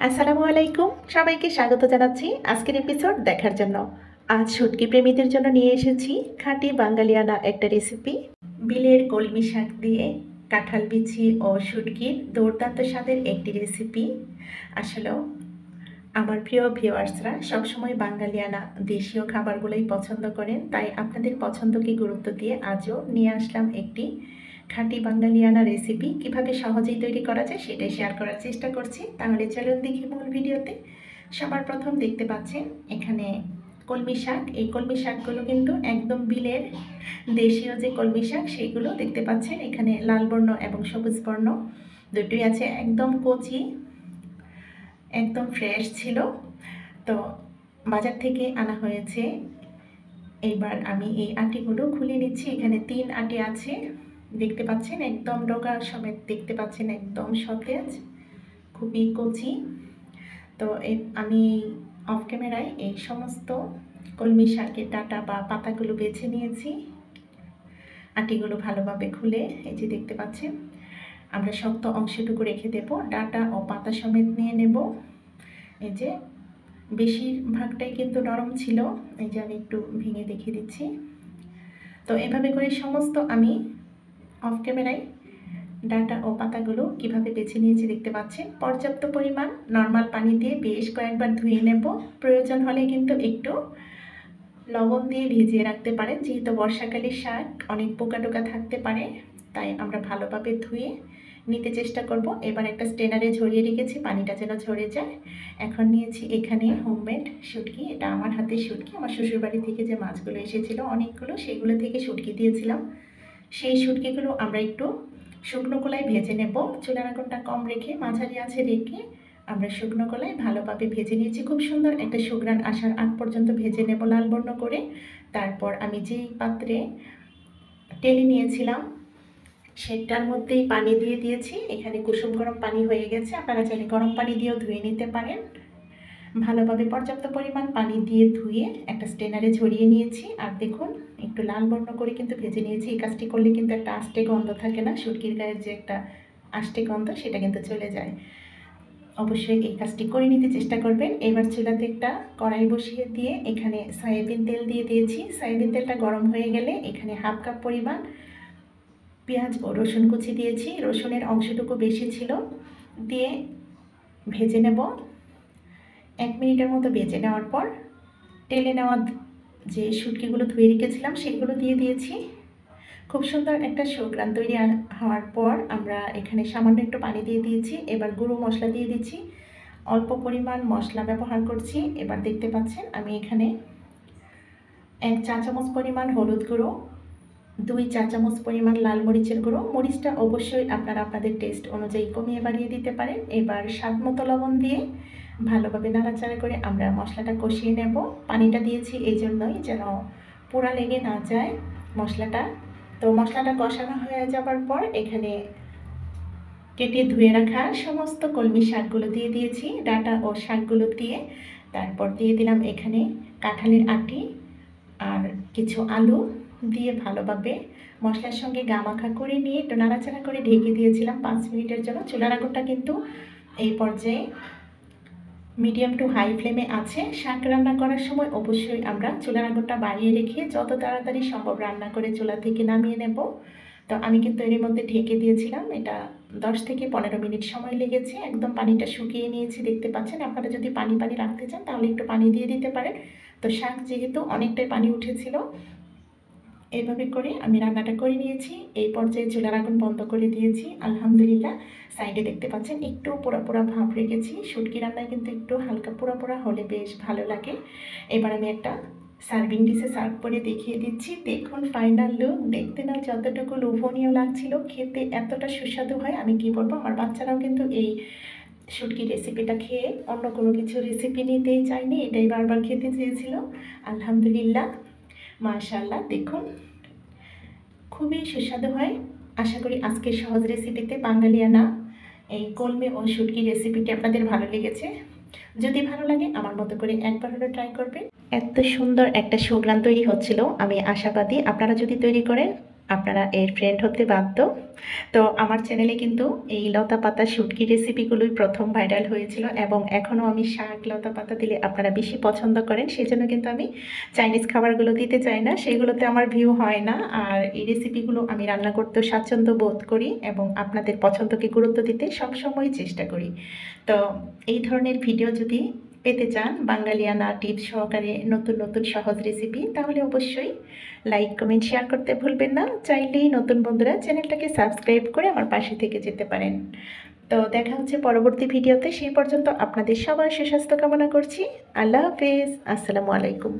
আসসালামু আলাইকুম, সবাইকে স্বাগত জানাচ্ছি আজকের এপিসোড দেখার জন্য। আজ শুটকি প্রেমীদের জন্য নিয়ে এসেছি খাঁটি বাঙালিয়ানা একটা রেসিপি। বিলের কলমি শাক দিয়ে কাঁঠাল বিচি ও শুটকির দুর্দান্ত স্বাদের একটি রেসিপি। আসলেও আমার প্রিয় ভিউয়ার্সরা সবসময় বাঙালিয়ানা দেশীয় খাবারগুলোই পছন্দ করেন, তাই আপনাদের পছন্দকে গুরুত্ব দিয়ে আজও নিয়ে আসলাম একটি খাঁটি বাঙালিয়ানা রেসিপি। কিভাবে সহজেই তৈরি করা যায় সেটাই শেয়ার করার চেষ্টা করছি। তাহলে চলুন দেখি মূল ভিডিওতে। সবার প্রথম দেখতে পাচ্ছেন এখানে কলমি শাক। এই কলমি শাকগুলো কিন্তু একদম বিলের দেশীয় যে কলমি শাক সেইগুলো দেখতে পাচ্ছেন। এখানে লাল বর্ণ এবং সবুজ বর্ণ দুটোই আছে, একদম কচি, একদম ফ্রেশ ছিল। তো বাজার থেকে আনা হয়েছে। এইবার আমি এই আটিগুলো খুলে নিচ্ছি। এখানে 3 আটি আছে, দেখতে পাচ্ছেন একদম ডগা সমেত, দেখতে পাচ্ছেন একদম সতেজ, খুবই কচি। তো আমি অফ ক্যামেরায় এই সমস্ত কলমি শাকের ডাঁটা বা পাতাগুলো বেছে নিয়েছি। আটিগুলো ভালোভাবে খুলে এই যে দেখতে পাচ্ছেন, আমরা শক্ত অংশটুকু রেখে দেব, ডাঁটা ও পাতা সমেত নিয়ে নেব। এই যে বেশিরভাগটাই কিন্তু নরম ছিল, এই যে আমি একটু ভেঙে দেখিয়ে দিচ্ছি। তো এভাবে করে সমস্ত আমি অফ ক্যামেরায় ডাঁটা ও পাতাগুলো কিভাবে বেছে নিয়েছি দেখতে পাচ্ছেন। পর্যাপ্ত পরিমাণ নর্মাল পানি দিয়ে বেশ কয়েকবার ধুয়ে নেব। প্রয়োজন হলে কিন্তু একটু লবণ দিয়ে ভিজিয়ে রাখতে পারেন, যেহেতু বর্ষাকালের শাক অনেক পোকা টোকা থাকতে পারে, তাই আমরা ভালোভাবে ধুয়ে নিতে চেষ্টা করব। এবার একটা স্ট্রেনারে ঝরিয়ে রেখেছি, পানিটা যেন ঝরে যায়। এখন নিয়েছি এখানে হোমমেড শুটকি। এটা আমার হাতের শুটকি, আমার শ্বশুরবাড়ি থেকে যে মাছগুলো এসেছিলো অনেকগুলো, সেগুলো থেকে শুটকি দিয়েছিলাম। সেই শুটকিগুলো আমরা একটু শুকনো কলায় ভেজে নেব। চুলার আগুনটা কম রেখে, মাঝারি আছে রেখে আমরা শুকনো কলায় ভালোভাবে ভেজে নিয়েছি। খুব সুন্দর একটা সুঘ্রাণ আসার আগ পর্যন্ত ভেজে নেব লাল বর্ণ করে। তারপর আমি যেই পাত্রে টেলে নিয়েছিলাম সেটার মধ্যেই পানি দিয়ে দিয়েছি। এখানে কুসুম গরম পানি হয়ে গেছে, আপনারা চাইলে গরম পানি দিয়েও ধুয়ে নিতে পারেন। ভালোভাবে পর্যাপ্ত পরিমাণ পানি দিয়ে ধুয়ে একটা স্ট্রেনারে ঝরিয়ে নিয়েছি। আর দেখুন একটু লাল বর্ণ করে কিন্তু ভেজে নিয়েছি। এই কাজটি করলে কিন্তু একটা আষ্টে গন্ধ থাকে না, শুটকির গায়ের যে একটা আষ্টে গন্ধ সেটা কিন্তু চলে যায়। অবশ্যই এই কাজটি করে নিতে চেষ্টা করবেন। এবার চুলাতে একটা কড়াই বসিয়ে দিয়ে এখানে সয়াবিন তেল দিয়ে দিয়েছি। সয়াবিন তেলটা গরম হয়ে গেলে এখানে হাফ কাপ পরিমাণ পেঁয়াজ ও রসুন কুচি দিয়েছি। রসুনের অংশটুকু বেশি ছিল, দিয়ে ভেজে নেব। 1 মিনিটের মতো ভেজে নেওয়ার পর টেলে নেওয়া যে শুটকিগুলো ধুয়ে রেখেছিলাম সেগুলো দিয়ে দিয়েছি। খুব সুন্দর একটা সুঘ্রাণ তৈরি হওয়ার পর আমরা এখানে সামান্য একটু পানি দিয়ে দিয়েছি। এবার গুঁড়ো মশলা দিয়ে দিচ্ছি, অল্প পরিমাণ মশলা ব্যবহার করছি। এবার দেখতে পাচ্ছেন আমি এখানে 1 চা চামচ পরিমাণ হলুদ গুঁড়ো, 2 চা চামচ পরিমাণ লাল মরিচের গুঁড়ো। মরিচটা অবশ্যই আপনারা আপনাদের টেস্ট অনুযায়ী কমিয়ে বাড়িয়ে দিতে পারেন। এবার স্বাদ মতো লবণ দিয়ে ভালোভাবে নাড়াচাড়া করে আমরা মশলাটা কষিয়ে নেব। পানিটা দিয়েছি এই জন্যই যেন পোড়া লেগে না যায় মশলাটা। তো মশলাটা কষানো হয়ে যাবার পর এখানে কেটে ধুয়ে রাখা সমস্ত কলমি শাকগুলো দিয়ে দিয়েছি, ডাঁটা ও শাকগুলো দিয়ে। তারপর দিয়ে দিলাম এখানে কাঁঠালের আটি আর কিছু আলু দিয়ে ভালোভাবে মশলার সঙ্গে গামাখা করে নিয়ে একটু নাড়াচাড়া করে ঢেকে দিয়েছিলাম 5 মিনিটের জন্য। চুলার আগুনটা কিন্তু এই পর্যায়ে মিডিয়াম টু হাই ফ্লেমে আছে। শাক রান্না করার সময় অবশ্যই আমরা চুলার আগুনটা বাড়িয়ে রেখে যত তাড়াতাড়ি সম্ভব রান্না করে চুলা থেকে নামিয়ে নেব। তো আমি কিন্তু এর মধ্যে ঢেকে দিয়েছিলাম, এটা 10 থেকে 15 মিনিট সময় লেগেছে। একদম পানিটা শুকিয়ে নিয়েছি, দেখতে পাচ্ছেন। আপনারা যদি পানি পানি রাখতে চান তাহলে একটু পানি দিয়ে দিতে পারেন। তো শাক যেহেতু অনেকটাই পানি উঠেছিল, এইভাবে করে আমি রান্নাটা করে নিয়েছি। এই পর্যায়ে চুলার আগুন বন্ধ করে দিয়েছি। আলহামদুলিল্লাহ, সাইডে দেখতে পাচ্ছেন একটু পোড়া পোড়া ভাব রেখেছি। শুটকি রান্নায় কিন্তু একটু হালকা পোড়া পোড়া হলে বেশ ভালো লাগে। এবার আমি একটা সার্ভিং ডিশে সার্ভ করে দেখিয়ে দিচ্ছি। দেখুন ফাইনাল লুক, দেখতে না যতটুকু লোভনীয় লাগছিল, খেতে এতটা সুস্বাদু হয় আমি কি বলবো। আমার বাচ্চারাও কিন্তু এই শুটকি রেসিপিটা খেয়ে অন্য কোনো কিছু রেসিপি নিতেই চায়নি, এটাই বারবার খেতে চেয়েছিল। আলহামদুলিল্লাহ, মাশাআল্লাহ, দেখুন খুবই সুস্বাদু হয়। আশা করি আজকের সহজ রেসিপিতে বাঙালিয়ানা এই কলমি ও শুটকি রেসিপিটি আপনাদের ভালো লেগেছে। যদি ভালো লাগে আমার মতো করে একবার হলে ট্রাই করবেন। এত সুন্দর একটা সুঘ্রাণ তৈরি হচ্ছিল, আমি আশাবাদী আপনারা যদি তৈরি করেন আপনারা এর ফ্রেন্ড হতে বাধ্য। তো আমার চ্যানেলে কিন্তু এই লতা পাতা শুটকি রেসিপিগুলোই প্রথম ভাইরাল হয়েছিল এবং এখনও আমি শাক লতা পাতা দিলে আপনারা বেশি পছন্দ করেন, সেজন্য কিন্তু আমি চাইনিজ খাবারগুলো দিতে চাই না, সেগুলোতে আমার ভিউ হয় না। আর এই রেসিপিগুলো আমি রান্না করতেও স্বাচ্ছন্দ্য বোধ করি এবং আপনাদের পছন্দকে গুরুত্ব দিতে সবসময় চেষ্টা করি। তো এই ধরনের ভিডিও যদি পেতে চান, বাঙালিয়ানা টিপস সহকারে নতুন নতুন সহজ রেসিপি, তাহলে অবশ্যই লাইক কমেন্ট শেয়ার করতে ভুলবেন না। চাইলেই নতুন বন্ধুরা চ্যানেলটাকে সাবস্ক্রাইব করে আমার পাশে থেকে যেতে পারেন। তো দেখা হচ্ছে পরবর্তী ভিডিওতে, সেই পর্যন্ত আপনাদের সবার সুস্বাস্থ্য কামনা করছি। আল্লাহ হাফেজ, আসসালামু আলাইকুম।